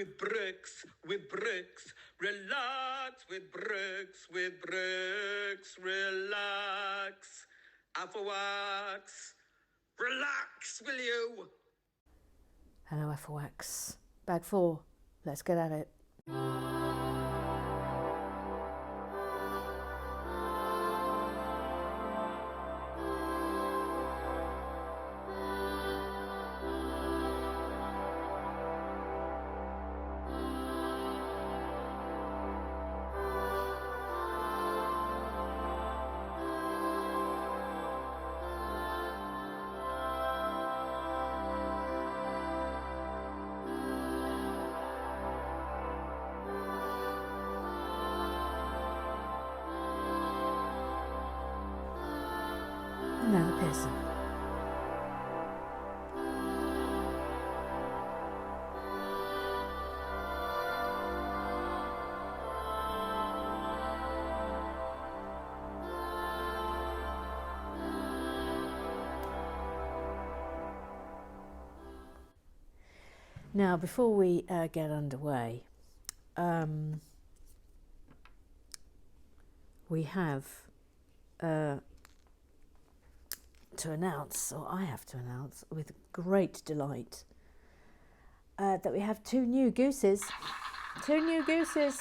with bricks, relax with bricks, relax. Afterwax, relax, will you? Hello, Afterwax. Bag 4. Let's get at it. Another Pearson. Now, before we get underway, we have to announce, or I have to announce, with great delight, that we have 2 new gooses. 2 new gooses.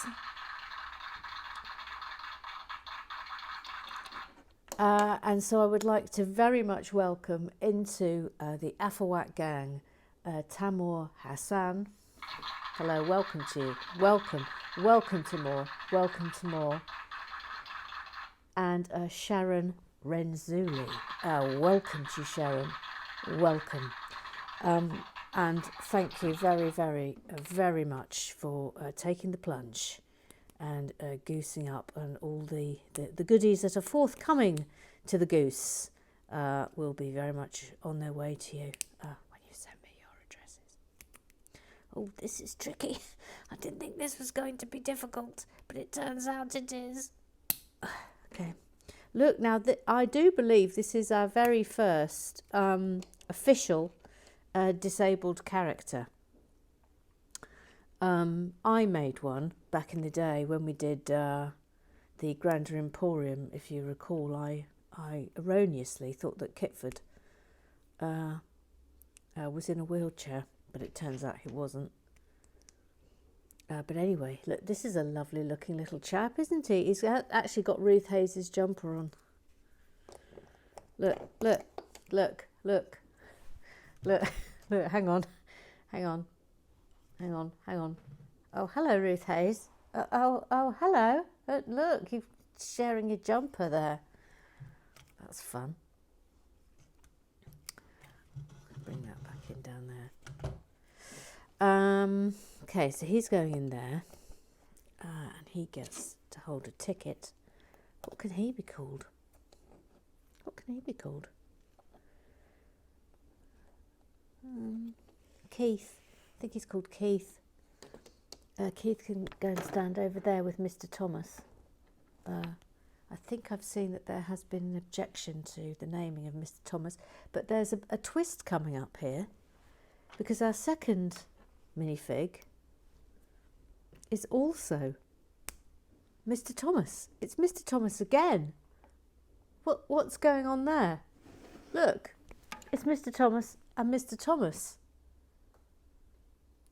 And so I would like to very much welcome into the Afterwax gang Tamoor Hassan. Hello, welcome to you. Welcome Tamoor. Welcome Tamoor. And Sharon Renzulli. Welcome to you, Sharon. Welcome. And thank you very, very, very much for taking the plunge and goosing up, and all the goodies that are forthcoming to the goose will be very much on their way to you when you send me your addresses. Oh, this is tricky. I didn't think this was going to be difficult, but it turns out it is. Okay. Look, now, I do believe this is our very first official disabled character. I made one back in the day when we did the Grander Emporium. If you recall, I erroneously thought that Kitford was in a wheelchair, but it turns out he wasn't. But anyway, look, this is a lovely looking little chap, isn't he? He's actually got Ruth Hayes' jumper on. Look, hang on. Oh, hello, Ruth Hayes. Oh, hello. Look, you're sharing your jumper there. That's fun. Bring that back in down there. Okay, so he's going in there, and he gets to hold a ticket. What can he be called? Keith. I think he's called Keith. Keith can go and stand over there with Mr. Thomas. I think I've seen that there has been an objection to the naming of Mr. Thomas, but there's a twist coming up here, because our second minifig is also Mr. Thomas. It's Mr. Thomas again. What's going on there? Look, it's Mr. Thomas and Mr. Thomas.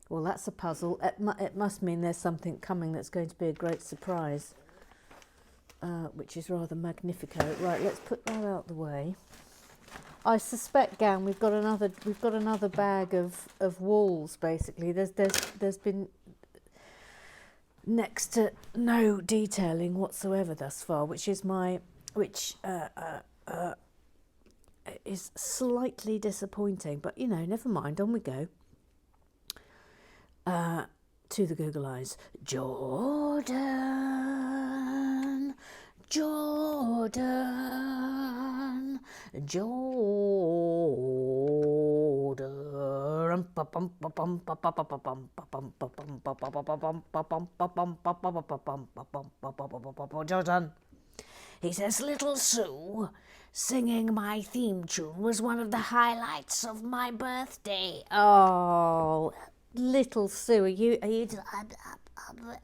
Well, that's a puzzle. It must mean there's something coming that's going to be a great surprise, which is rather magnifico. Right, let's put that out the way. I suspect, gang, we've got another bag of walls. Basically, there's been next to no detailing whatsoever thus far, which is is slightly disappointing. But never mind. On we go. To the Google Eyes. Jordan. Jordan. He says, Little Sue, singing my theme tune was one of the highlights of my birthday. Oh, Little Sue, are you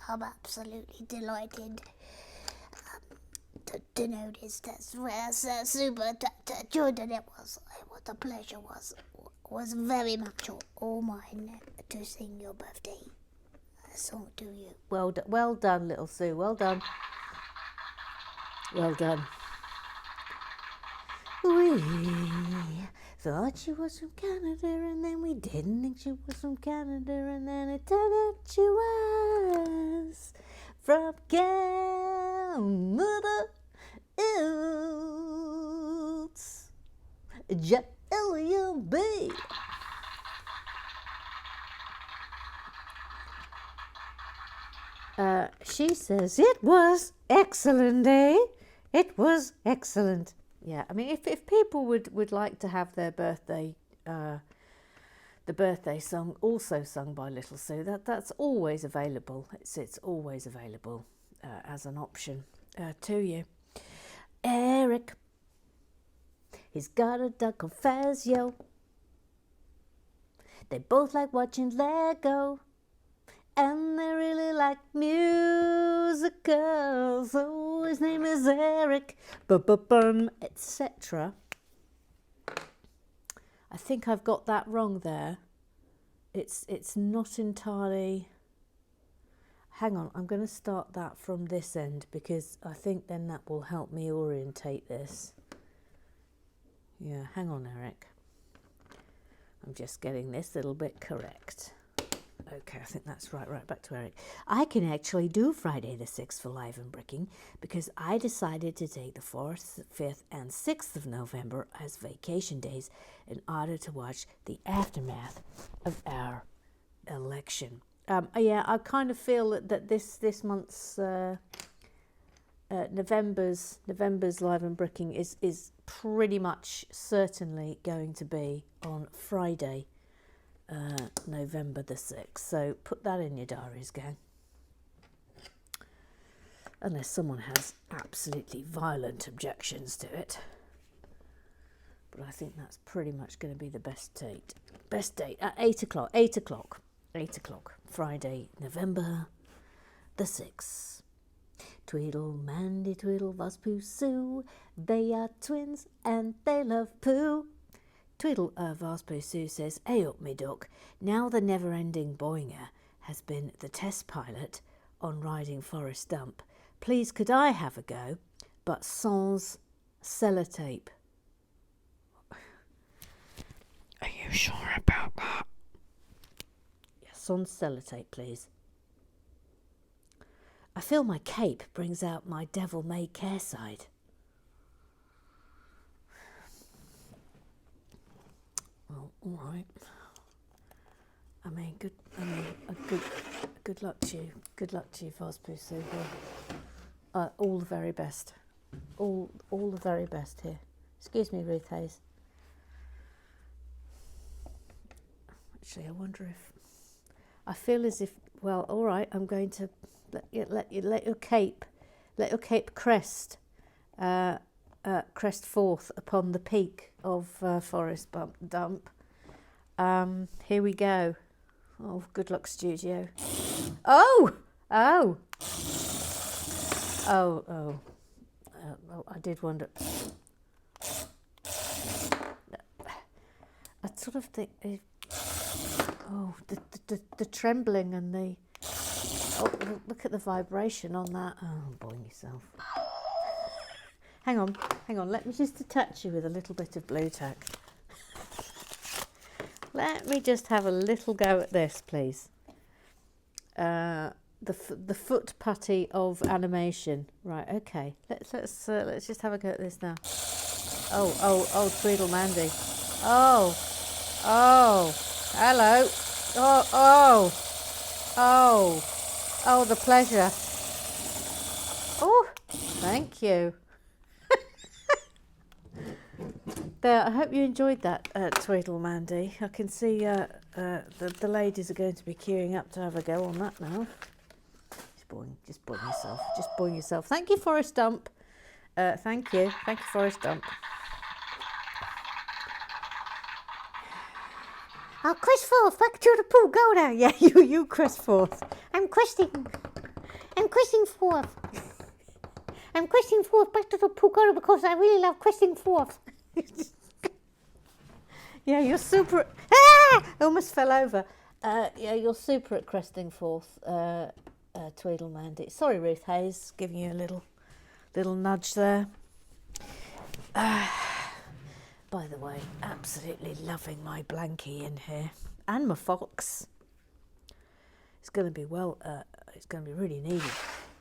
I'm absolutely delighted to notice that's where super Jordan it was. The pleasure was very much all mine to sing your birthday song to you. Well done, little Sue. Well done. Well done. We thought she was from Canada, and then we didn't think she was from Canada, and then it turned out she was from Canada. It's J-L-U-B. She says it was excellent, eh? It was excellent. Yeah, I mean, if people would like to have their birthday, the birthday song also sung by Little Sue, that's always available. It's always available as an option to you. Eric, he's got a duck called Fazio. They both like watching Lego, and they really like musicals. Oh, his name is Eric, etc. I think I've got that wrong there. It's not entirely... Hang on, I'm going to start that from this end, because I think then that will help me orientate this. Yeah, hang on, Eric. I'm just getting this little bit correct. Okay, I think that's right. Right, back to Eric. I can actually do Friday the 6th for Live and Bricking because I decided to take the 4th, 5th and 6th of November as vacation days in order to watch the aftermath of our election. Yeah, I kind of feel that this month's November's Live and Bricking is pretty much certainly going to be on Friday, November the 6th. So put that in your diaries, gang. Unless someone has absolutely violent objections to it. But I think that's pretty much going to be the best date. Best date at 8 o'clock. 8 o'clock. 8 o'clock. Friday, November the 6th. Tweedle, Mandy, Tweedle, Vospoo, Sue. They are twins and they love poo. Tweedle, Vospoo, Sue says, "Hey up, me duck. Now the never-ending Boinger has been the test pilot on riding Forest Dump. Please could I have a go, but sans sellotape?" Are you sure about that? Yes, sans sellotape, please. I feel my cape brings out my devil-may care side. Well, all right. Good luck to you. Good luck to you, Vospoo Sue. All the very best. All the very best here. Excuse me, Ruth Hayes. Actually, I wonder if... I feel as if... Well, all right, I'm going to let your cape crest forth upon the peak of Forest Dump. Here we go. Oh, good luck, studio. Oh, I did wonder. I sort of think, the trembling and the. Oh, look at the vibration on that. Oh, boing yourself. Hang on. Let me just attach you with a little bit of blue tack. Let me just have a little go at this, please. The foot putty of animation. Right, okay. Let's just have a go at this now. Oh, Tweedle Mandy. Oh, hello. Oh, the pleasure. Oh, thank you. There, I hope you enjoyed that, Tweedle Mandy. I can see the ladies are going to be queuing up to have a go on that now. Just boing yourself. Thank you, Forest Dump. Thank you, Forest Dump. I'll quest forth back to the pool. Go now. Yeah, you quest forth. I'm questing forth. I'm questing forth back to the pool because I really love questing forth. Yeah, you're super. Ah! I almost fell over. Yeah, you're super at cresting forth, Tweedlemandy. Sorry, Ruth Hayes, giving you a little nudge there. By the way, absolutely loving my blankie in here and my fox. It's going to be it's going to be really needed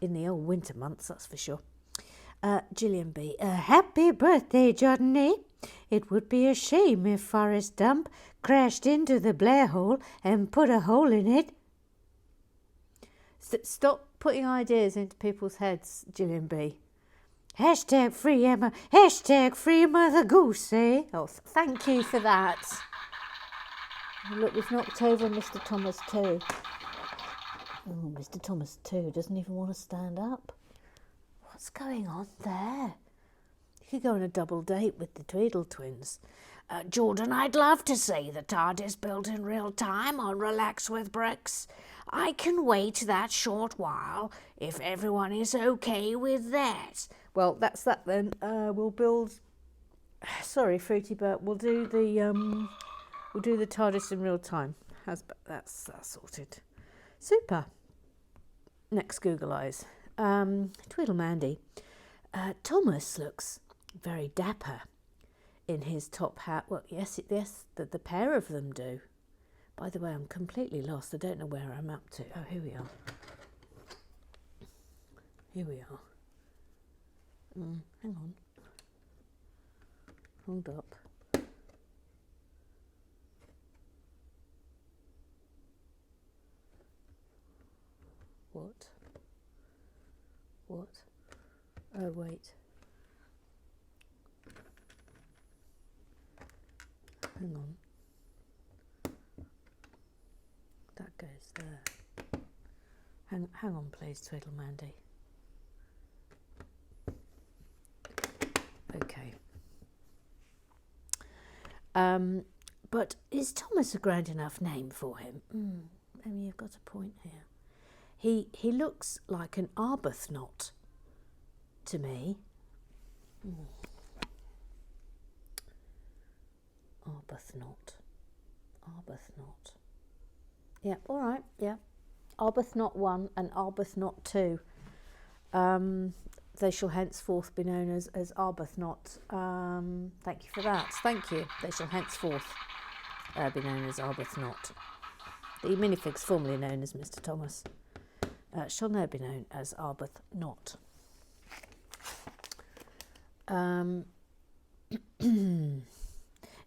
in the old winter months, that's for sure. Gillian B. Happy birthday, Johnny. It would be a shame if Forrest Dump crashed into the Blair hole and put a hole in it. Stop putting ideas into people's heads, Gillian B. Hashtag free Emma. Hashtag free Mother Goose, eh? Oh, thank you for that. Look, we've knocked over Mr. Thomas too. Oh, Mr. Thomas too doesn't even want to stand up. What's going on there? You could go on a double date with the Tweedle twins. Jordan, I'd love to see the TARDIS built in real time on Relax with Bricks. I can wait that short while if everyone is okay with that. Well, that's that then. We'll build. Sorry, Fruity Bert. We'll do the TARDIS in real time. That's sorted. Super. Next Google Eyes. Tweedlemandy. Thomas looks very dapper in his top hat. Well, yes, the pair of them do. By the way, I'm completely lost. I don't know where I'm up to. Oh, here we are. Here we are. Hang on. Hold up. What? Oh, wait. Hang on. That goes there. Hang on, please, Tweedlemandy. Okay. But is Thomas a grand enough name for him? Maybe you've got a point here. He looks like an Arbuthnot to me. Arbuthnot. Yeah, all right, yeah. Arbuthnot 1 and Arbuthnot 2. They shall henceforth be known as Arbuthnot. Thank you for that. Thank you. They shall henceforth be known as Arbuthnot. The minifigs formerly known as Mr. Thomas shall now be known as Arbuthnot.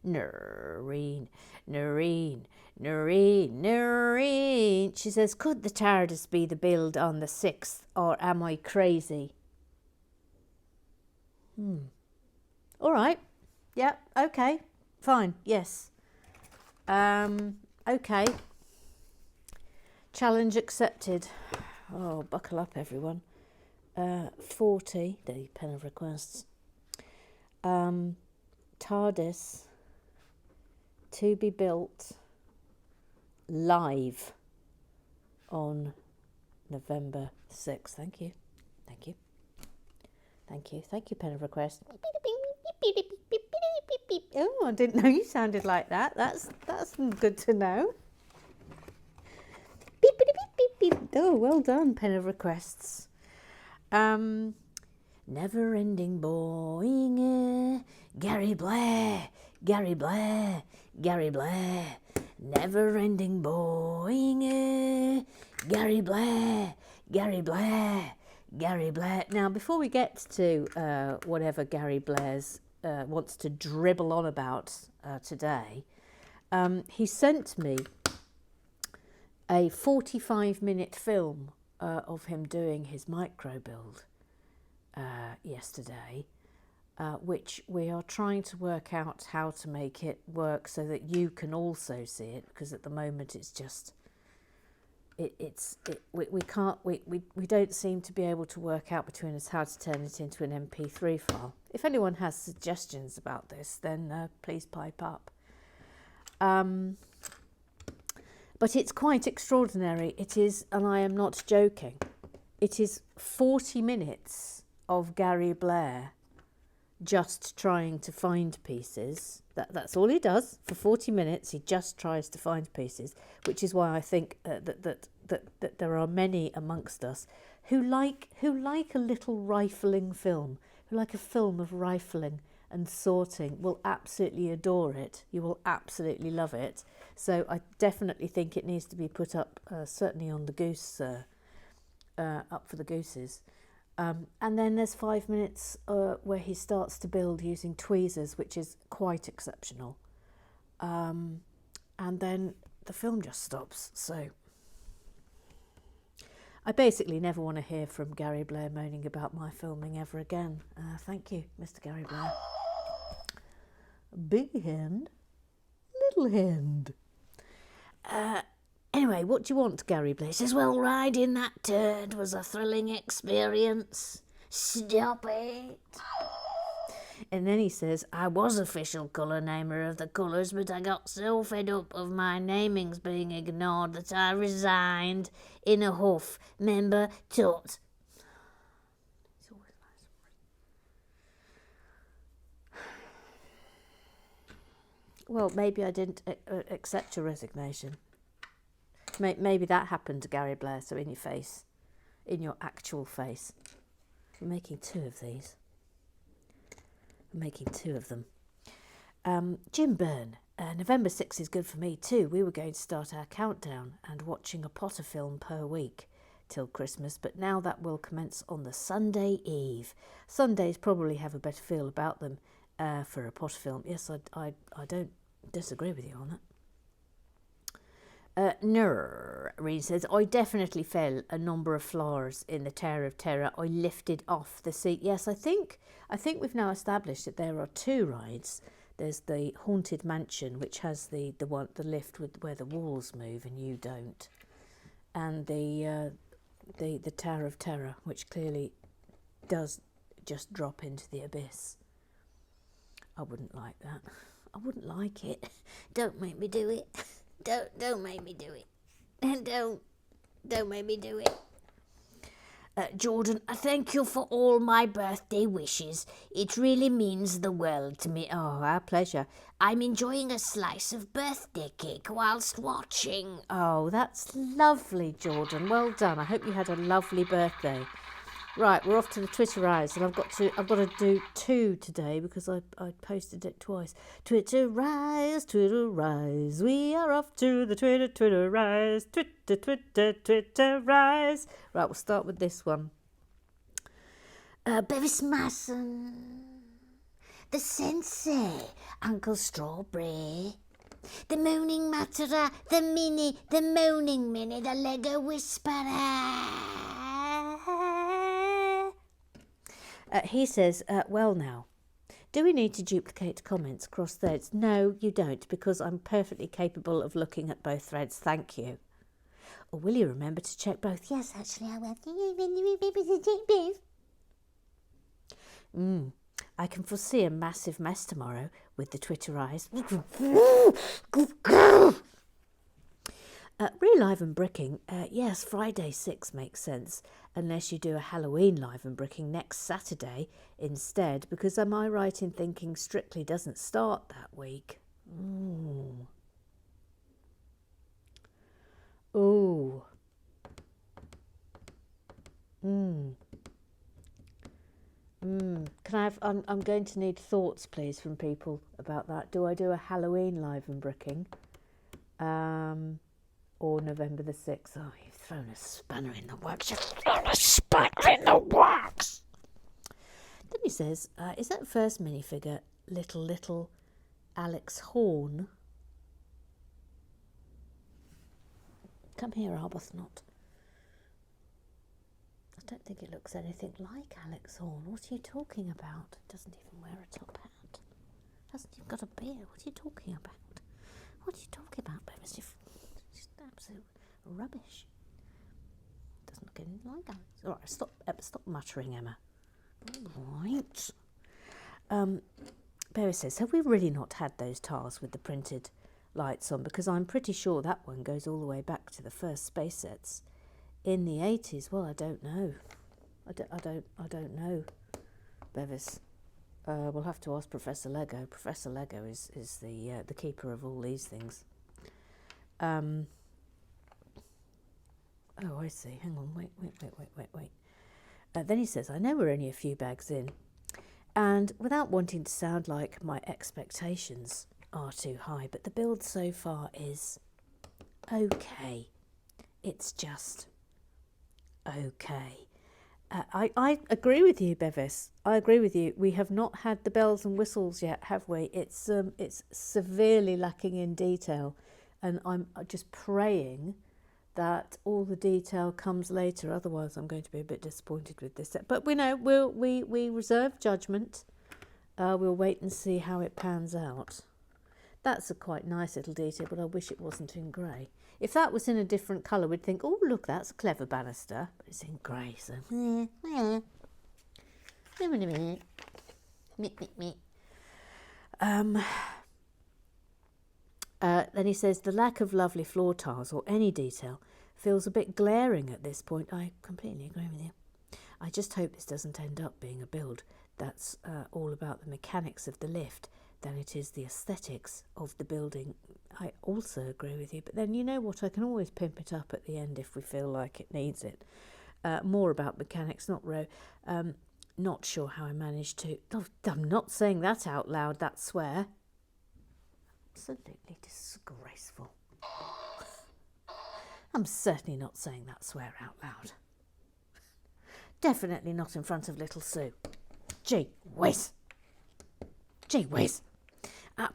Noreen. She says, could the TARDIS be the build on the 6th, or am I crazy? All right. Yeah, okay. Fine, yes. Okay. Challenge accepted. Oh, buckle up, everyone. 40, the pen of requests. TARDIS to be built live on November 6th. Thank you, pen of request. Oh, I didn't know you sounded like that. That's good to know. Oh, well done, pen of requests. Never ending boing, Gary Blair. Never ending boing, Gary Blair. Now, before we get to whatever Gary Blair's wants to dribble on about today, he sent me a 45-minute film of him doing his micro build yesterday, which we are trying to work out how to make it work so that you can also see it, because at the moment it's just we don't seem to be able to work out between us how to turn it into an MP3 file. If anyone has suggestions about this, then please pipe up. But it's quite extraordinary. It is, and I am not joking, it is 40 minutes of Gary Blair just trying to find pieces. That's all he does for 40 minutes. He just tries to find pieces, which is why I think that there are many amongst us who like a little rifling film, who like a film of rifling and sorting, will absolutely adore it. You will absolutely love it. So I definitely think it needs to be put up, certainly on the goose, up for the gooses. And then there's 5 minutes where he starts to build using tweezers, which is quite exceptional. And then the film just stops. So I basically never want to hear from Gary Blair moaning about my filming ever again. Thank you, Mr. Gary Blair. Big hand, little hand. Anyway, what do you want, Gary Blair? He says, well, riding that turd was a thrilling experience. Stop it. And then he says, I was official colour namer of the colours, but I got so fed up of my namings being ignored that I resigned in a huff. Member Tut. It's always nice. Well, maybe I didn't accept your resignation. Maybe that happened to Gary Blair, so in your face, in your actual face. I'm making 2 of these. I'm making 2 of them. Jim Byrne, November 6 is good for me too. We were going to start our countdown and watching a Potter film per week till Christmas, but now that will commence on the Sunday eve. Sundays probably have a better feel about them for a Potter film. Yes, I don't disagree with you on that. Reed says, I definitely fell a number of floors in the Tower of Terror. I lifted off the seat. Yes, I think we've now established that there are 2 rides. There's the Haunted Mansion, which has the lift with where the walls move and you don't, and the Tower of Terror, which clearly does just drop into the abyss. I wouldn't like that. I wouldn't like it. Don't make me do it. Don't make me do it. Don't make me do it. Jordan, I thank you for all my birthday wishes. It really means the world to me. Oh, our pleasure. I'm enjoying a slice of birthday cake whilst watching. Oh, that's lovely, Jordan. Well done. I hope you had a lovely birthday. Right, we're off to the Twitterize, and I've got to do 2 today because I posted it twice. Twitterize, we are off to the Twitterize, Twitterize. Right, we'll start with this one. Bevis Masson, the Sensei, Uncle Strawberry, the Moaning Matterer, the Mini, the Moaning Minnie, the Lego Whisperer. He says, well now, do we need to duplicate comments across threads? No, you don't, because I'm perfectly capable of looking at both threads, thank you. Or will you remember to check both? Yes, actually I will. I can foresee a massive mess tomorrow with the Twitterize. Real live and bricking, yes, Friday 6 makes sense, unless you do a Halloween live and bricking next Saturday instead, because am I right in thinking Strictly doesn't start that week? Ooh. Can I have, I'm going to need thoughts, please, from people about that. Do I do a Halloween live and bricking? Or November the 6th. Oh, you've thrown a spanner in the works. You've thrown a spanner in the works. Then he says, is that first minifigure little Alex Horn? Come here, Arbuthnot. I don't think it looks anything like Alex Horn. What are you talking about? It doesn't even wear a top hat. Hasn't even got a beard. What are you talking about? What are you talking about, Bevis? Just absolute rubbish. Doesn't look anything like Alex. All right, stop muttering, Emma. All right. Bevis says, have we really not had those tiles with the printed lights on, because I'm pretty sure that one goes all the way back to the first space sets in the 80s. Well, I don't know. I don't know, Bevis. We'll have to ask Professor Lego. Professor Lego is the keeper of all these things. Oh, I see. Hang on. Wait. Then he says, I know we're only a few bags in, and without wanting to sound like my expectations are too high, but the build so far is okay. It's just okay. I agree with you, Bevis. I agree with you. We have not had the bells and whistles yet, have we? It's severely lacking in detail, and I'm just praying that all the detail comes later. Otherwise, I'm going to be a bit disappointed with this set. But we know we reserve judgment. We'll wait and see how it pans out. That's a quite nice little detail, but I wish it wasn't in grey. If that was in a different colour, we'd think, oh, look, that's a clever banister. But it's in grey, so... Then he says, the lack of lovely floor tiles or any detail feels a bit glaring at this point. I completely agree with you. I just hope this doesn't end up being a build that's all about the mechanics of the lift than it is the aesthetics of the building. I also agree with you, but then you know what, I can always pimp it up at the end if we feel like it needs it. More about mechanics, not sure how I managed to... Oh, I'm not saying that out loud, that swear. Absolutely disgraceful. I'm certainly not saying that swear out loud. Definitely not in front of little Sue. Gee whiz. Gee whiz.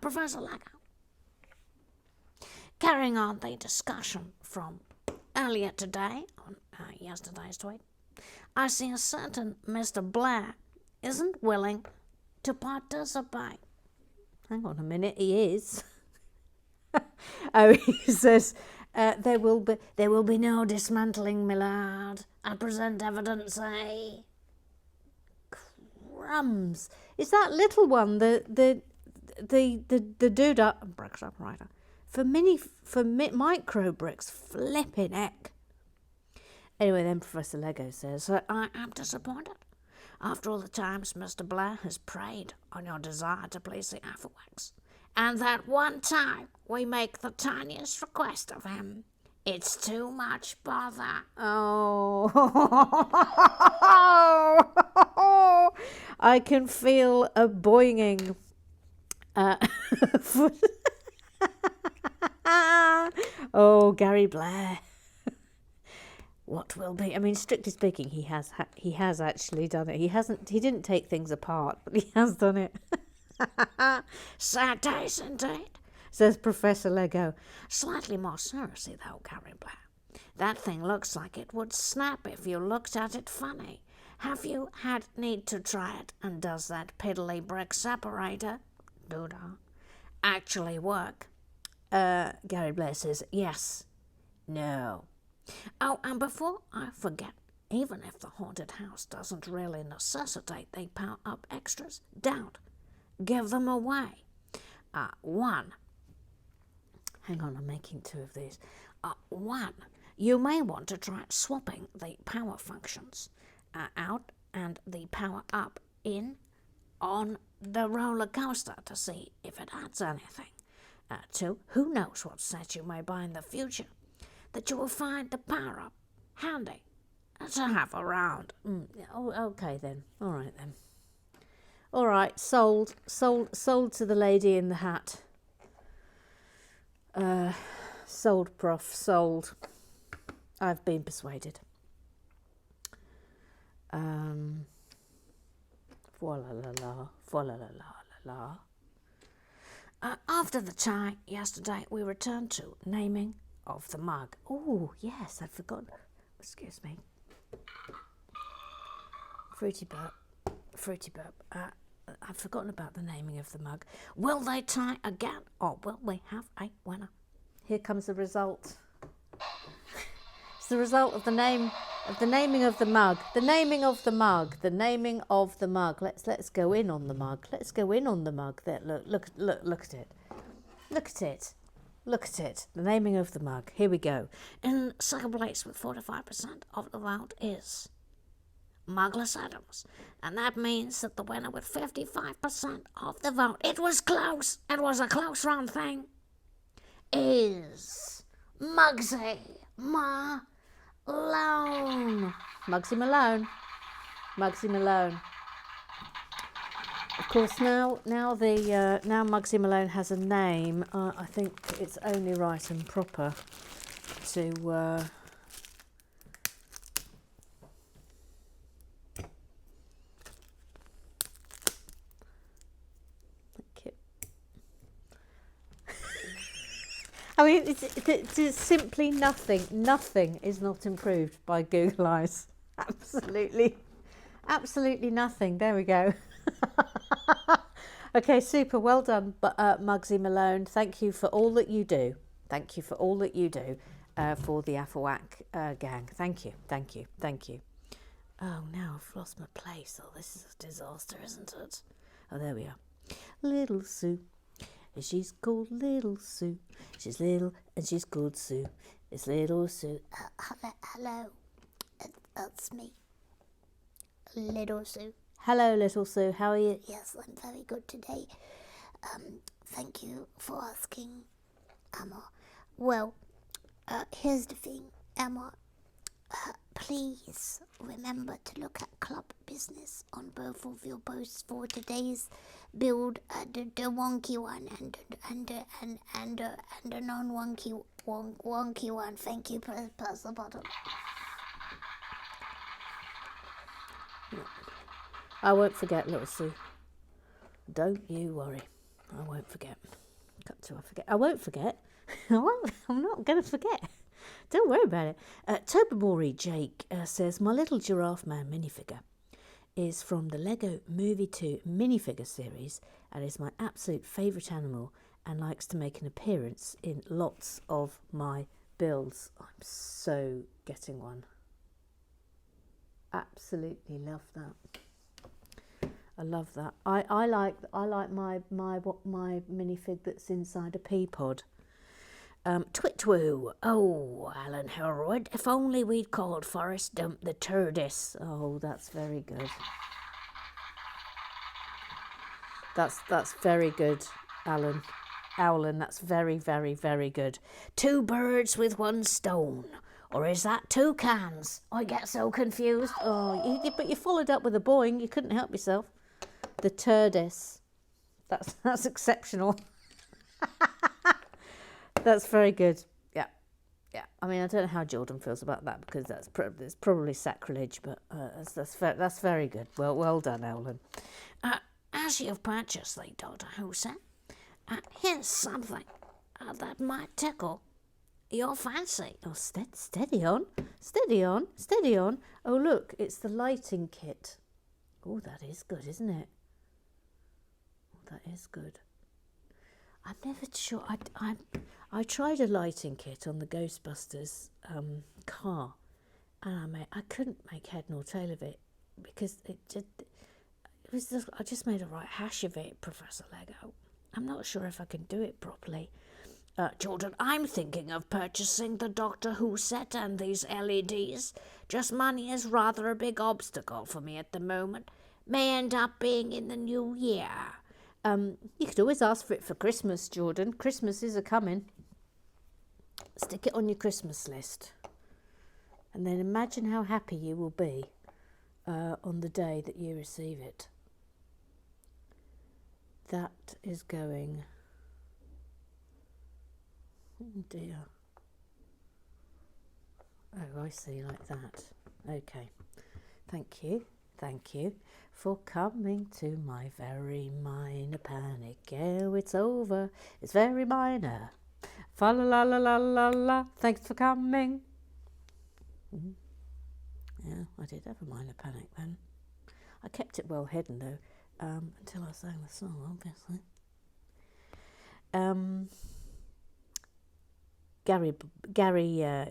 Professor Lego. Carrying on the discussion from earlier today, on yesterday's tweet, I see a certain Mr. Blair isn't willing to participate. Hang on a minute, he is. Oh, he says, there will be no dismantling, my lad. I present evidence, eh? Crumbs. Is that little one the doodah bricks operator for micro bricks? Flipping heck. Anyway, then Professor Lego says, I am disappointed. After all the times Mr. Blair has preyed on your desire to please the Afterworks, and that one time we make the tiniest request of him, it's too much bother. Oh, I can feel a boinging. Oh, Gary Blair. What will be? I mean, strictly speaking, he has actually done it. He didn't take things apart, but he has done it. Sad days indeed, says Professor Lego. Slightly more seriously though, Gary Blair. That thing looks like it would snap if you looked at it funny. Have you had need to try it? And does that piddly brick separator, doodah, actually work? Gary Blair says, yes. No. Oh, and before I forget, even if the haunted house doesn't really necessitate they power up extras, don't. Give them away. One. Hang on, I'm making two of these. One. You may want to try swapping the power functions out and the power up in on the roller coaster to see if it adds anything. Two. Who knows what set you may buy in the future that you will find the power up handy to have around. Oh, okay then. All right then. All right, sold to the lady in the hat. Sold, Prof, sold. I've been persuaded. Voila la la, voila la la la la. After the chai yesterday, we returned to naming of the mug. Oh, yes, I'd forgotten. Excuse me. Fruity burp. I've forgotten about the naming of the mug. Will they tie again, or will we have a winner? Here comes the result. It's the result of the naming of the mug. The naming of the mug. Let's go in on the mug. There, look at it. Look at it. Look at it. The naming of the mug. Here we go. In second place with 45% of the vote is Muggless Adams. And that means that the winner with 55% of the vote, it was close, it was a close run thing, is Muggsy Malone. Muggsy Malone. Muggsy Malone. Of course, now Muggsy Malone has a name. I think it's only right and proper to I mean, it's simply nothing. Nothing is not improved by Google Eyes. Absolutely nothing. There we go. Okay, super. Well done, Muggsy Malone. Thank you for all that you do. Thank you for all that you do for the Afawak gang. Thank you. Oh, now I've lost my place. Oh, this is a disaster, isn't it? Oh, there we are. Little Sue. She's called Little Sue. She's little and she's called Sue. It's Little Sue. Hello. That's me. Little Sue. Hello, Little Sue. How are you? Yes, I'm very good today. Thank you for asking, Emma. Well, here's the thing, Emma. Please remember to look at club business on both of your posts for today's build, the wonky one and the non-wonky wonky one. Thank you. Press the button. I won't forget, Little Sue. Don't you worry. I won't forget. Cut to I forget. I won't forget. I'm not going to forget. Don't worry about it. Tobermory Jake says, my little giraffe man minifigure is from the Lego Movie 2 minifigure series and is my absolute favourite animal and likes to make an appearance in lots of my builds. I'm so getting one. Absolutely love that. I love that. I like my minifig that's inside a pea pod. Twitwoo. Oh, Alan Herwood. If only we'd called Forrest Dump the Turdis. Oh, that's very good. That's very good, Alan. Owlin, that's very, very, very good. 2 birds with 1 stone. Or is that 2 cans? I get so confused. Oh, but you followed up with a boing. You couldn't help yourself. The Turdis. That's exceptional. That's very good. Yeah. I mean, I don't know how Jordan feels about that because it's probably sacrilege, but that's very good. Well done, Owlin. As you've purchased the Doctor Who set, here's something that might tickle your fancy. Oh, steady on. Oh, look, it's the lighting kit. Oh, that is good, isn't it? Oh, that is good. I'm never sure. I tried a lighting kit on the Ghostbusters car, and I couldn't make head nor tail of it because I just made a right hash of it, Professor Lego. I'm not sure if I can do it properly. Jordan, I'm thinking of purchasing the Doctor Who set and these LEDs. Just money is rather a big obstacle for me at the moment. May end up being in the new year. You could always ask for it for Christmas, Jordan. Christmas is a-coming. Stick it on your Christmas list. And then imagine how happy you will be on the day that you receive it. That is going... Oh dear. Oh, I see, like that. Okay. Thank you for coming to my very minor panic. Oh, it's over. It's very minor. Fa la la la la la la. Thanks for coming. Yeah, I did have a minor panic then. I kept it well hidden though, until I sang the song, obviously. Gary,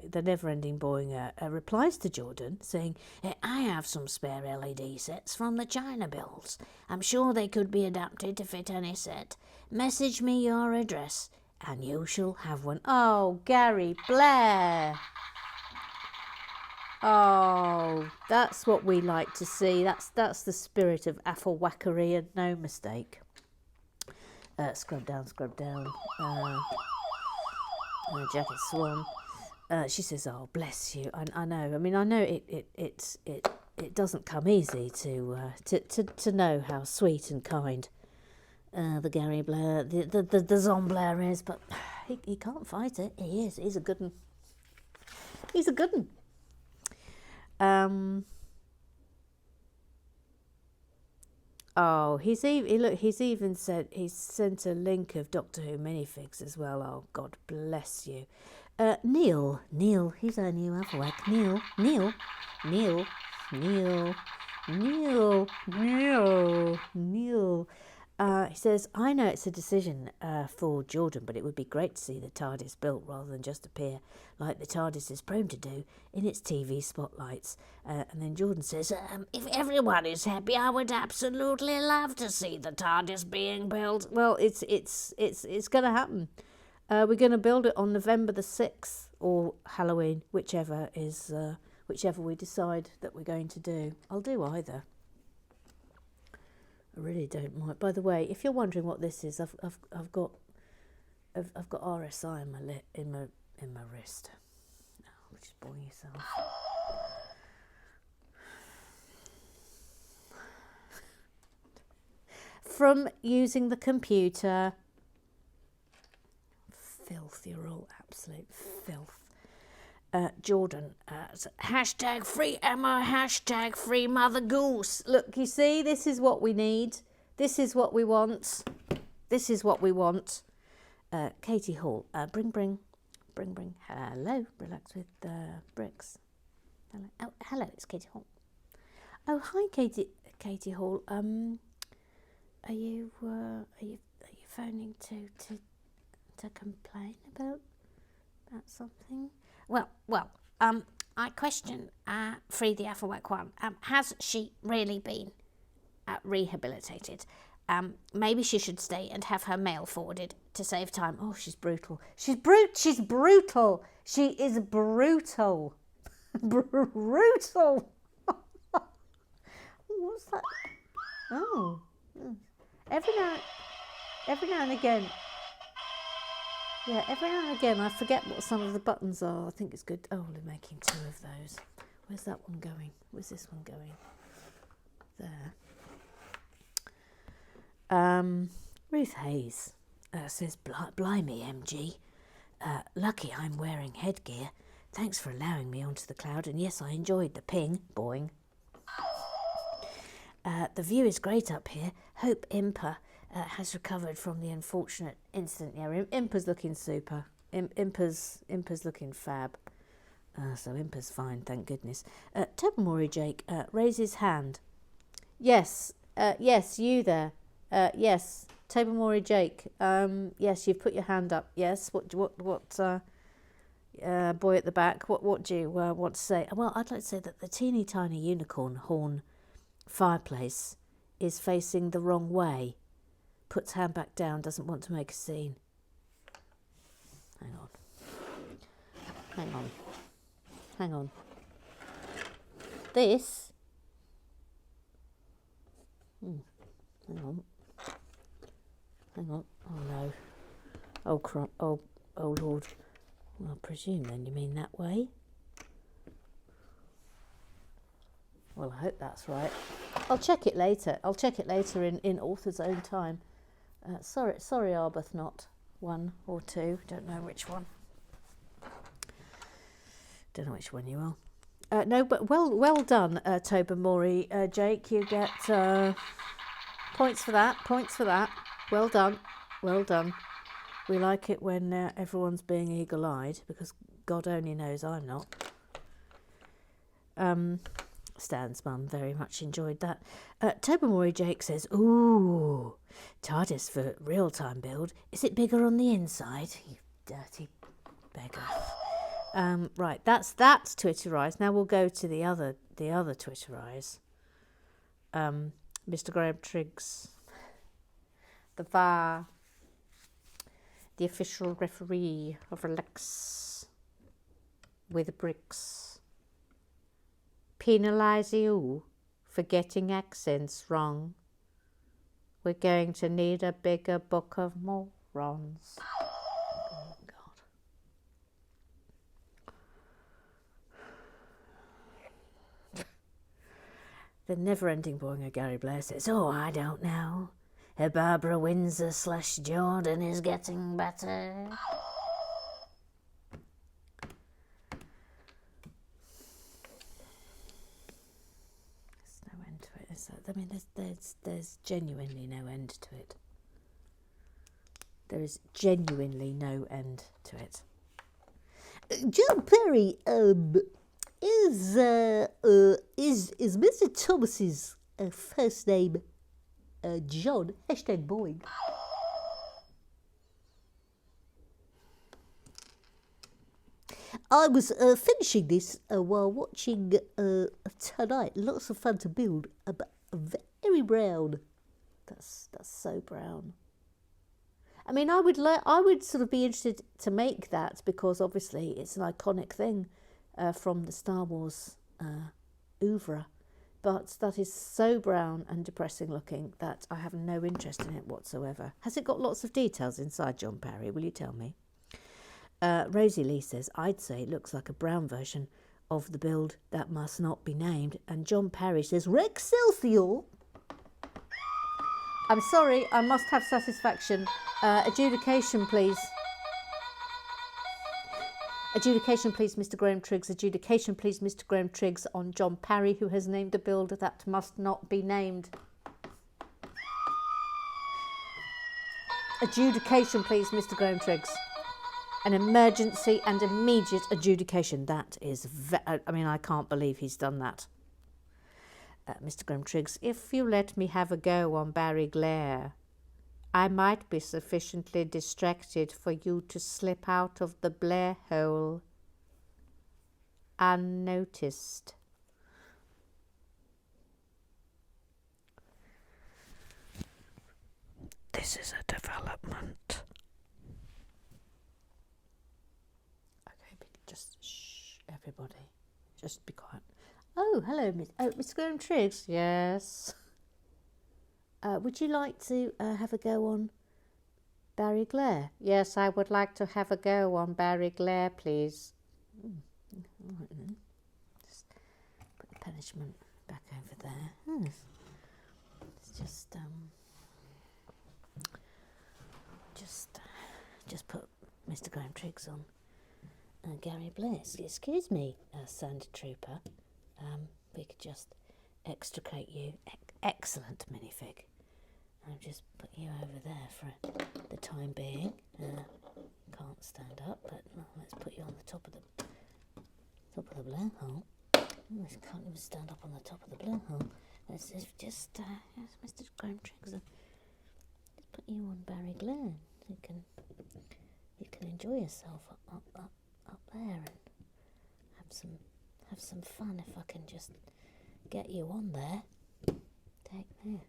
the never-ending boing, replies to Jordan saying, I have some spare LED sets from the China builds. I'm sure they could be adapted to fit any set. Message me your address and you shall have one. Oh, Gary Blair. Oh, that's what we like to see. That's the spirit of Afflewackery and no mistake. Scrub down. Jacket Swan. She says, "Oh, bless you." I know. I mean, I know it doesn't come easy to know how sweet and kind the Gary Blair, the Zon Blair is, but he can't fight it. He's a good one. He's a good one. Oh, he's even said he's sent a link of Doctor Who minifigs as well. Oh, God bless you. Neil, he's our new Affleck. Neil. He says, I know it's a decision for Jordan, but it would be great to see the TARDIS built rather than just appear like the TARDIS is prone to do in its TV spotlights. And then Jordan says, if everyone is happy, I would absolutely love to see the TARDIS being built. Well, it's going to happen. We're going to build it on November the 6th or Halloween, whichever we decide that we're going to do. I'll do either. I really don't mind. By the way, if you're wondering what this is, I've got RSI in my wrist. Oh, just boring yourself. From using the computer. Filth, you're all absolute filth. Jordan, hashtag free Emma, hashtag free Mother Goose. Look, you see, this is what we need. This is what we want. This is what we want. Katie Hall, bring. Hello, relax with bricks. Hello. Oh, hello, it's Katie Hall. Oh, hi, Katie Hall. Are you phoning to complain about something? Well, I question Free the Affleck one. Has she really been rehabilitated? Maybe she should stay and have her mail forwarded to save time. Oh, she's brutal. She's brutal. She is brutal. Brutal. What's that? Oh. Every now and again. Yeah, every now and again I forget what some of the buttons are. I think it's good. Oh, we're making 2 of those. Where's that one going? Where's this one going? There. Ruth Hayes says, Blimey, MG. Lucky I'm wearing headgear. Thanks for allowing me onto the cloud. And yes, I enjoyed the ping. Boing. The view is great up here. Hope Impa has recovered from the unfortunate incident. Yeah, Impa's looking super. Impa's looking fab. So Impa's fine, thank goodness. Tobermory Jake raises hand. Yes, you there. Yes, Tobermory Jake. Yes, you've put your hand up. Yes, what? Boy at the back. What do you want to say? Well, I'd like to say that the teeny tiny unicorn horn fireplace is facing the wrong way. Puts hand back down, doesn't want to make a scene. Hang on. This. Hang on. Oh no. Oh crap. Oh Lord. Well, I presume then you mean that way. Well, I hope that's right. I'll check it later. In author's own time. Sorry, Arbuthnot 1 or 2. Don't know which one. Don't know which one you are. No, but well done, Tobermory. Jake, you get points for that. Well done. We like it when everyone's being eagle-eyed, because God only knows I'm not. Stan's mum very much enjoyed that. Tobermory Jake says, ooh, TARDIS for real-time build. Is it bigger on the inside? You dirty beggar. Right, that's Twitterized. Now we'll go to the other Twitterized. Mr. Graham Triggs. The VAR. the official referee of Relax with Bricks. Penalise you for getting accents wrong. We're going to need a bigger book of morons. Oh, God. The never-ending boring of Gary Blair says, oh, I don't know. Barbara Windsor / Jordan is getting better. There's no end to it, is there? I mean, there's genuinely no end to it. There is genuinely no end to it. John Perry, is Mr. Thomas's first name John? #Boeing. I was finishing this while watching tonight. Lots of fun to build, but very brown. That's so brown. I mean, I would sort of be interested to make that, because obviously it's an iconic thing from the Star Wars oeuvre. But that is so brown and depressing looking that I have no interest in it whatsoever. Has it got lots of details inside, John Parry? Will you tell me? Rosie Lee says, I'd say it looks like a brown version of the build that must not be named. And John Parry says, Rexcelsior. I'm sorry, I must have satisfaction. Adjudication, please. Adjudication, please, Mr. Graham Triggs. Adjudication, please, Mr. Graham Triggs, on John Parry, who has named a build that must not be named. Adjudication, please, Mr. Graham Triggs. An emergency and immediate adjudication. That is, I mean, I can't believe he's done that. Mr. Graham Triggs, if you let me have a go on Barry Glare, I might be sufficiently distracted for you to slip out of the Blair hole unnoticed. This is a development. Okay, just shh, everybody. Just be quiet. Oh, hello, Mr. Graham Triggs. Yes. Would you like to have a go on Barry Glare? Yes, I would like to have a go on Barry Glare, please. All right then. Just put the punishment back over there. It's just put Mr. Graham Triggs on Gary Blair. Excuse me, Sandy Trooper. We could just extricate you. Excellent minifig. I'll just put you over there for the time being. Can't stand up, but let's put you on the top of the Blair hole. I can't even stand up on the top of the Blair hole. Let's just Mr. Graham Triggs, just put you on Barry Glare. You can enjoy yourself up there and have some fun. If I can just get you on there. Take there.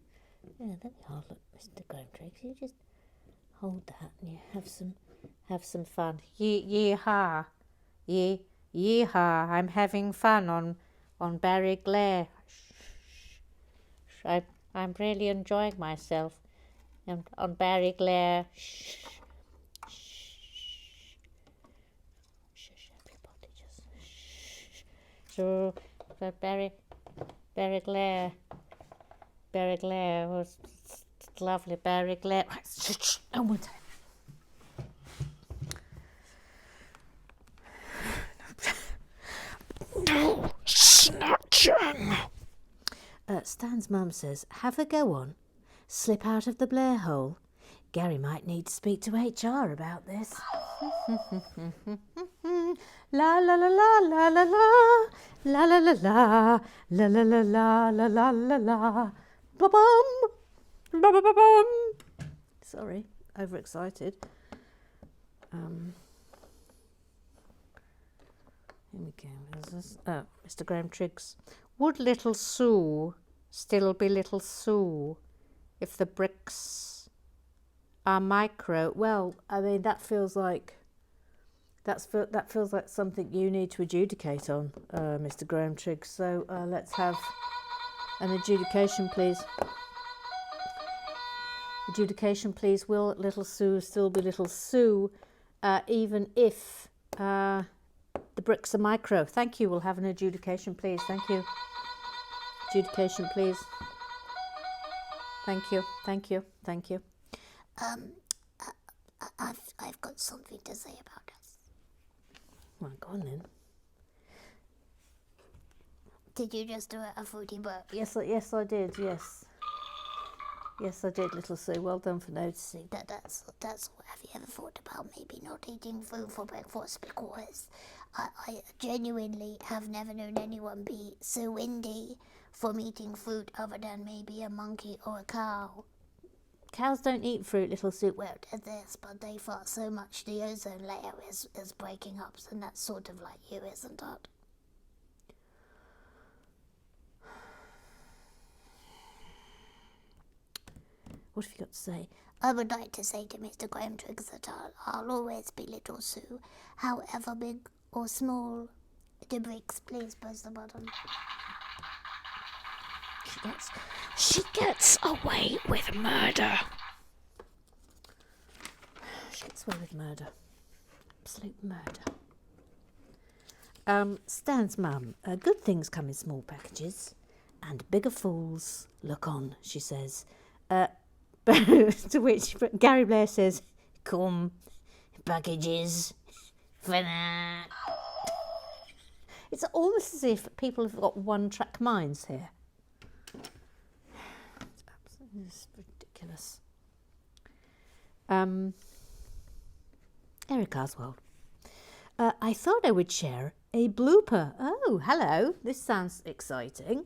Yeah, there we are. Look, Mr. Graham Triggs, you just hold that and you have some fun. Yeehaw. Yeehaw. I'm having fun on Barry Glare. I'm really enjoying myself on Barry Glare. Shh, everybody, just shh. So Barry Glare. Barry Glare was lovely. Barry Glare. Shh, no one time. No snatching. Stan's mum says, have a go on. Slip out of the Blair hole. Gary might need to speak to HR about this. La la la la la la la la la la la la la la la la la la. Ba-bum! Ba-ba-ba-bum! Sorry, overexcited. Here we go. Where's this? Oh, Mr. Graham Triggs. Would little Sue still be little Sue if the bricks a micro. Well, I mean, that feels like something you need to adjudicate on, Mr. Graham Triggs. So let's have an adjudication, please. Adjudication, please. Will Little Sue still be Little Sue, even if the bricks are micro? Thank you. We'll have an adjudication, please. Thank you. Adjudication, please. Thank you. Thank you. Thank you. I've got something to say about us. Well, go on then. Did you just do a fruity burp? Yes, I did. Yes, I did, Little Sue. Well done for noticing. That's. Have you ever thought about maybe not eating food for breakfast? Because I genuinely have never known anyone be so windy from eating fruit other than maybe a monkey or a cow. Cows don't eat fruit, Little Sue. Well, this, but they fart so much the ozone layer is breaking up, and that's sort of like you, isn't it? What have you got to say? I would like to say to Mr. Graham Triggs that I'll always be Little Sue, however big or small the bricks. Please press the button. She gets away with murder. She gets away with murder. Absolute murder. Stan's mum. Good things come in small packages, and bigger fools look on, she says. To which Gary Blair says, "Come, packages, for that." It's almost as if people have got one-track minds here. It's ridiculous. Eric Oswald. I thought I would share a blooper. Oh, hello. This sounds exciting.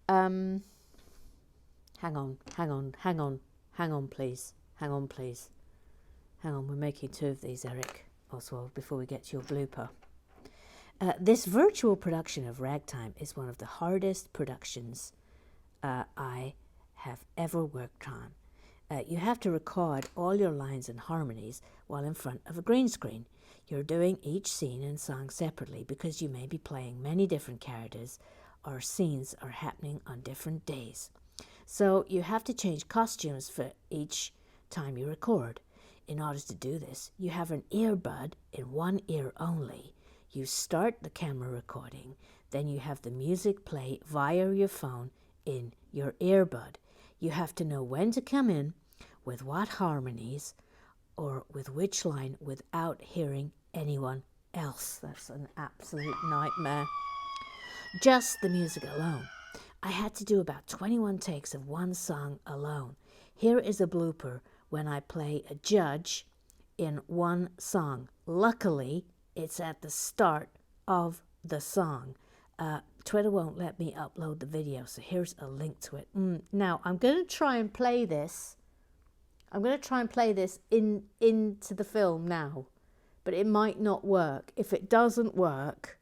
Hang on, please. Hang on, we're making 2 of these, Eric Oswald, before we get to your blooper. This virtual production of Ragtime is one of the hardest productions I have ever worked on. You have to record all your lines and harmonies while in front of a green screen. You're doing each scene and song separately because you may be playing many different characters or scenes are happening on different days. So you have to change costumes for each time you record. In order to do this, you have an earbud in one ear only. You start the camera recording, then you have the music play via your phone in your earbud. You have to know when to come in, with what harmonies, or with which line without hearing anyone else. That's an absolute nightmare. Just the music alone. I had to do about 21 takes of one song alone. Here is a blooper when I play a judge in one song. Luckily, it's at the start of the song. Twitter won't let me upload the video, so here's a link to it. Now, I'm going to try and play this. Into the film now, but it might not work. If it doesn't work,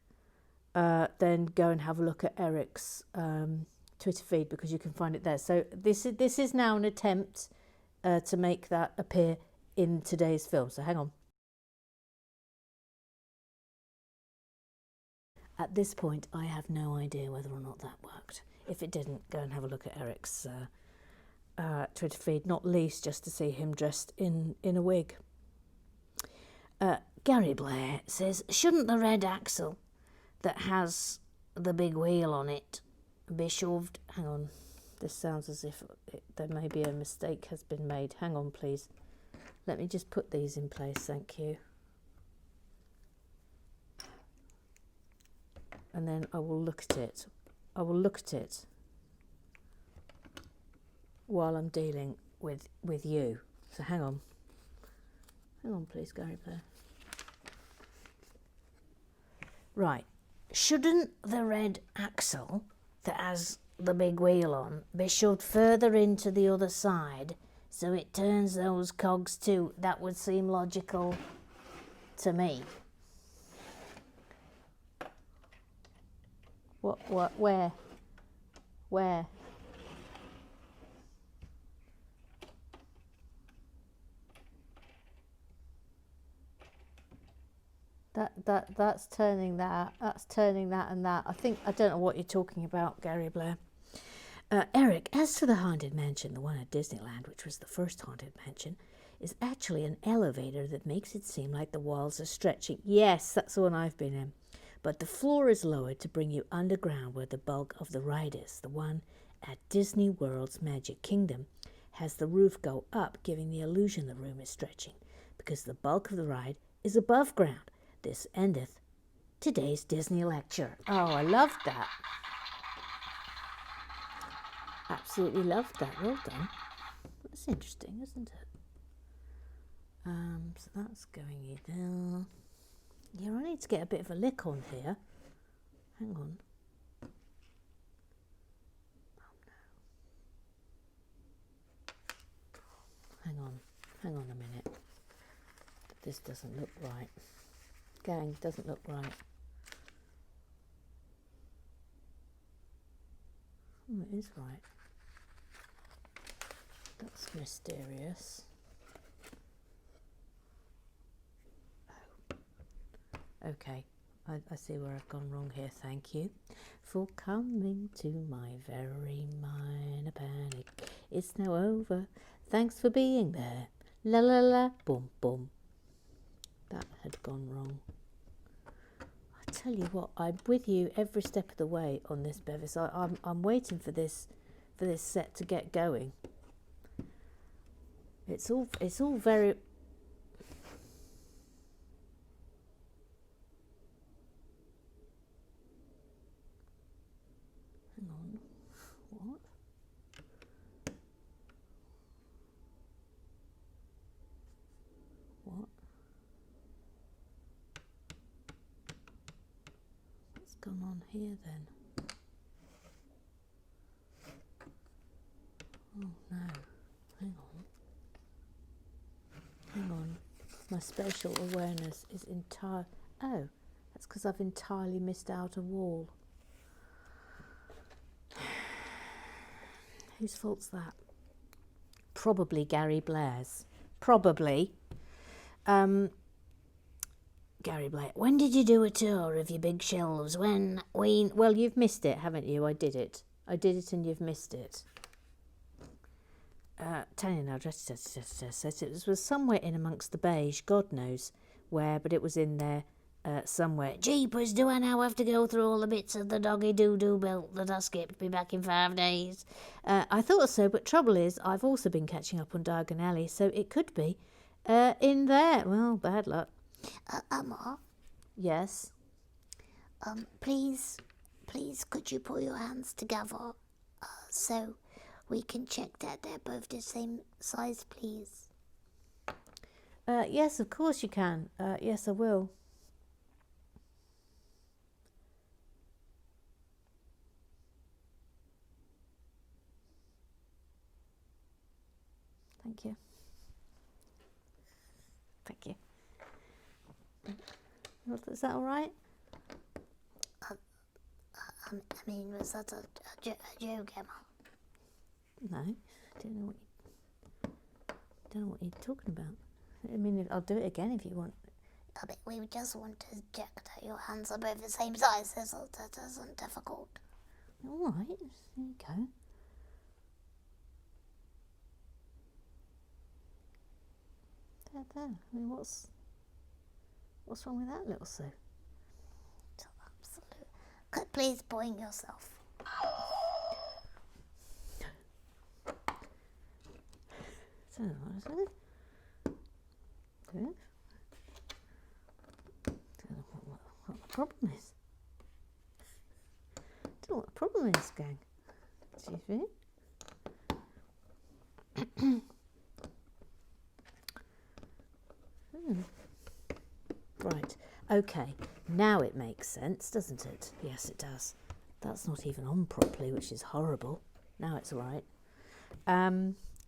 then go and have a look at Eric's Twitter feed, because you can find it there. So this is now an attempt to make that appear in today's film. So hang on. At this point, I have no idea whether or not that worked. If it didn't, go and have a look at Eric's Twitter feed, not least just to see him dressed in a wig. Gary Blair says, shouldn't the red axle that has the big wheel on it be shoved? Hang on, this sounds as if there may be a mistake has been made. Hang on, please. Let me just put these in place, thank you. And then I will look at it. While I'm dealing with you. So hang on. Hang on, please, Gary Blair. Right. Shouldn't the red axle that has the big wheel on be shoved further into the other side so it turns those cogs too? That would seem logical to me. What, where? That's turning that. That's turning that and that. I don't know what you're talking about, Gary Blair. Eric, as to the Haunted Mansion, the one at Disneyland, which was the first Haunted Mansion, is actually an elevator that makes it seem like the walls are stretching. Yes, that's the one I've been in. But the floor is lowered to bring you underground where the bulk of the ride is. The one at Disney World's Magic Kingdom has the roof go up, giving the illusion the room is stretching, because the bulk of the ride is above ground. This endeth today's Disney lecture. Oh, I loved that. Absolutely loved that. Well done. That's interesting, isn't it? So that's going you down. Yeah, I need to get a bit of a lick on here. Hang on. Oh no. Hang on a minute. This doesn't look right. Gang, doesn't look right. Oh, it is right. That's mysterious. Oh. Okay, I see where I've gone wrong here. Thank you for coming to my very minor panic. It's now over. Thanks for being there. La la la, boom boom. That had gone wrong. I tell you what, I'm with you every step of the way on this, Bevis. I'm waiting for this set to get going. It's all very. Hang on. What? What? What's gone on here then? Oh no. Hang on. Hang on. My spatial awareness is entire. Oh, that's because I've entirely missed out a wall. Whose fault's that? Probably Gary Blair's. Probably. Gary Blair, when did you do a tour of your big shelves? Well, you've missed it, haven't you? I did it and you've missed it. Tanya now says it was somewhere in amongst the beige, God knows where, but it was in there somewhere. Jeepers, do I now have to go through all the bits of the doggy doo-doo belt that I skipped? Be back in 5 days. I thought so, but trouble is, I've also been catching up on Diagon Alley, so it could be in there. Well, bad luck. Emma? Yes? Please, could you put your hands together so we can check that they're both the same size, please? Yes, of course you can. Yes, I will. Thank you. Thank you. Is that all right? I mean, was that a joke, Emma? No, I don't know what you're talking about. I mean, I'll do it again if you want. I mean, we just want to check that your hands are both the same size. That isn't difficult. All right, there you go. There. I mean, what's wrong with that, little Sue? Absolute. Please point yourself. I don't know what the problem is. I don't know what the problem is, gang. Excuse me. Right, okay, now it makes sense, doesn't it? Yes, it does. That's not even on properly, which is horrible. Now it's all right.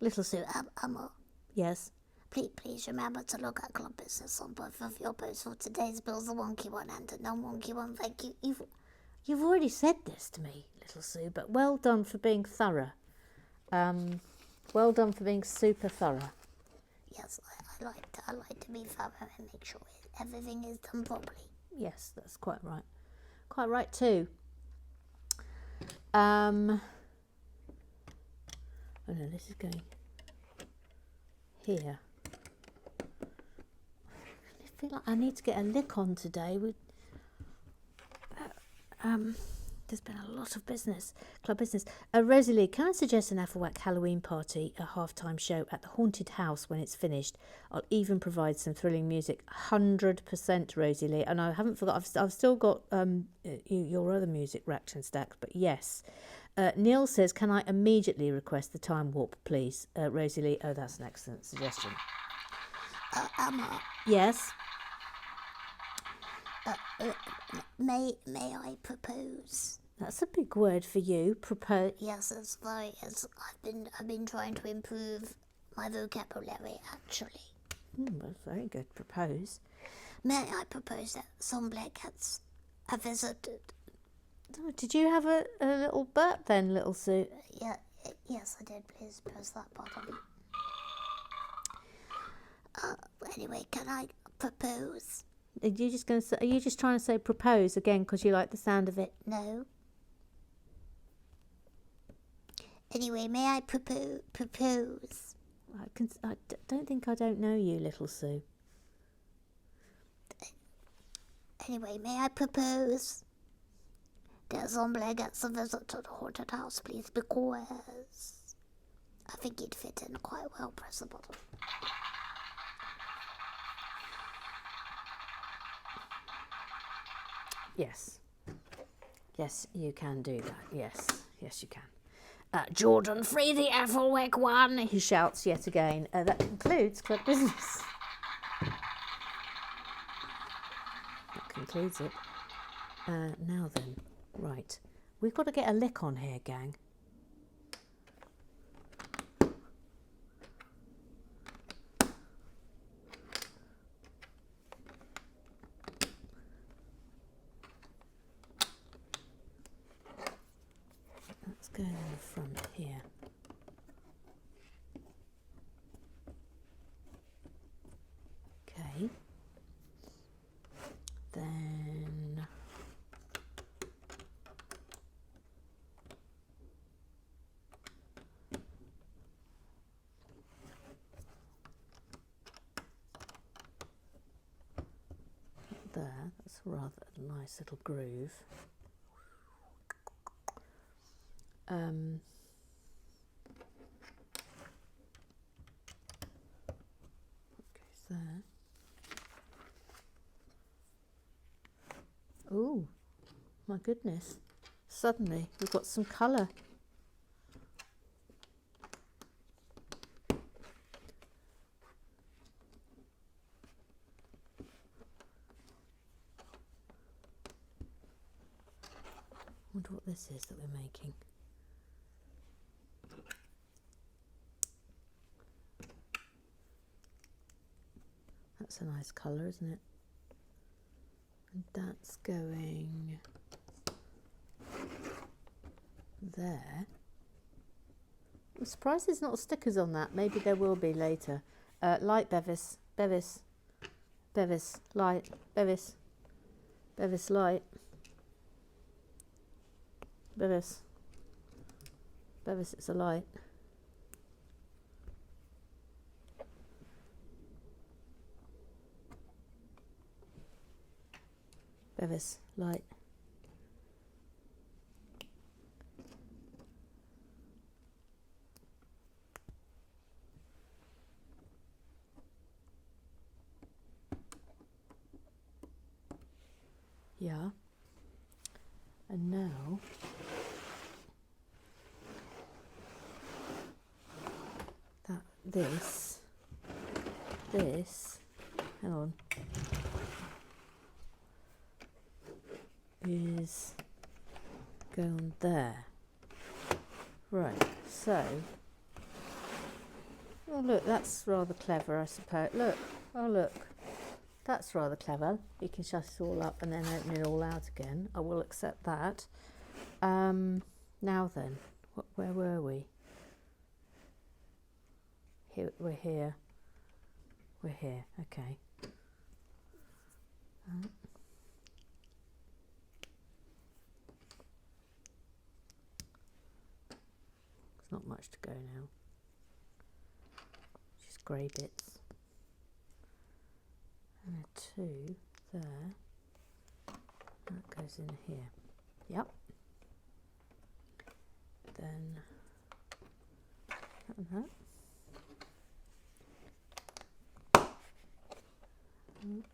Little Sue. Emma. Yes? Please remember to look at Club Business on both of your posts for today's bills, the wonky one and the non-wonky one. Thank you. You've already said this to me, Little Sue, but well done for being thorough. Well done for being super thorough. Yes, I like to be thorough and make sure everything is done properly. Yes, that's quite right. Quite right too. Oh no, this is going here. I feel like I need to get a lick on today. There's been a lot of business, club business. Rosalie, can I suggest an Afflewack Halloween party, a halftime show at the Haunted House when it's finished? I'll even provide some thrilling music. 100%, Rosalie. And I haven't forgot, I've still got your other music racked and stacked, but yes. Neil says, can I immediately request the time warp, please? Rosalie, oh, that's an excellent suggestion. Emma, Yes? may I propose? That's a big word for you. Propose. Yes, it's very. I've been trying to improve my vocabulary actually. That's very good. Propose. May I propose that Sombre gets a visited? Oh, did you have a little burp then, little Sue? Yeah, yes, I did. Please press that button. Anyway, can I propose? Are you just going to say? Are you just trying to say propose again because you like the sound of it? No. Anyway, may I propose? I don't think I don't know you, little Sue. Anyway, may I propose that Sombre gets a visit to the haunted house, please, because I think he'd fit in quite well. Press the button. Yes. Yes, you can do that. Yes. Yes, you can. Jordan, free the Afflewack one, he shouts yet again. That concludes club business. That concludes it. Now then, right. We've got to get a lick on here, gang. Let's go in the front here. Okay. Then there, that's a rather nice little groove. Goes there. Oh, my goodness. Suddenly we've got some colour. Wonder what this is that we're making. That's a nice colour, isn't it? And that's going there. I'm surprised there's not stickers on that. Maybe there will be later. Light Bevis, Bevis, Bevis, light, Bevis, Bevis, light, Bevis, Bevis, it's a light. Bevis, light. Yeah. And now that this, hang on, is going there. Right, so, oh look, that's rather clever, I suppose. Look, oh look, that's rather clever. You can shut it all up and then open it all out again. I will accept that. Now then, where were we? Here, we're here. We're here, okay. There's not much to go now. Just grey bits. And a 2 there. That goes in here. Yep. Then that and that. And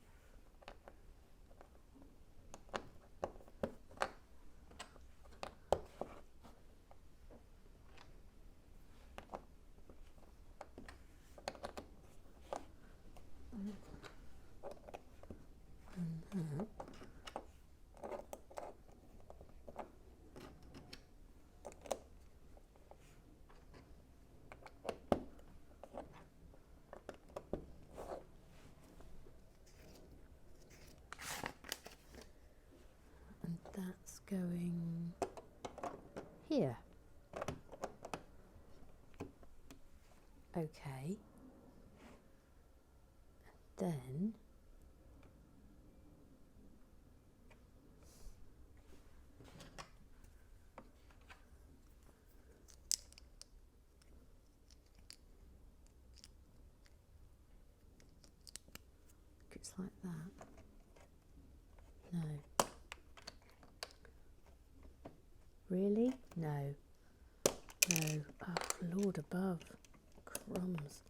that's going here. Okay. Then it's like that. No. Really? No. No. Oh, Lord above. Crumbs.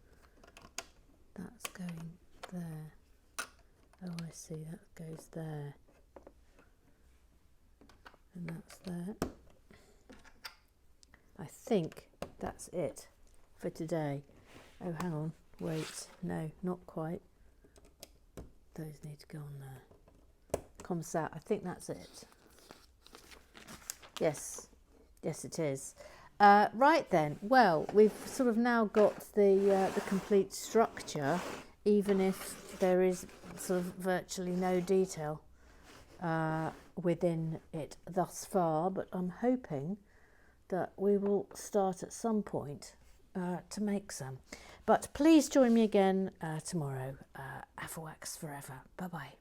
That's going there. Oh, I see. That goes there. And that's there. I think that's it for today. Oh, hang on. Wait. No, not quite. Those need to go on there. Comes out. I think that's it. Yes. Yes, it is. Right then. Well, we've sort of now got the complete structure, even if there is sort of virtually no detail within it thus far. But I'm hoping that we will start at some point to make some. But please join me again tomorrow. Afterwax forever. Bye bye.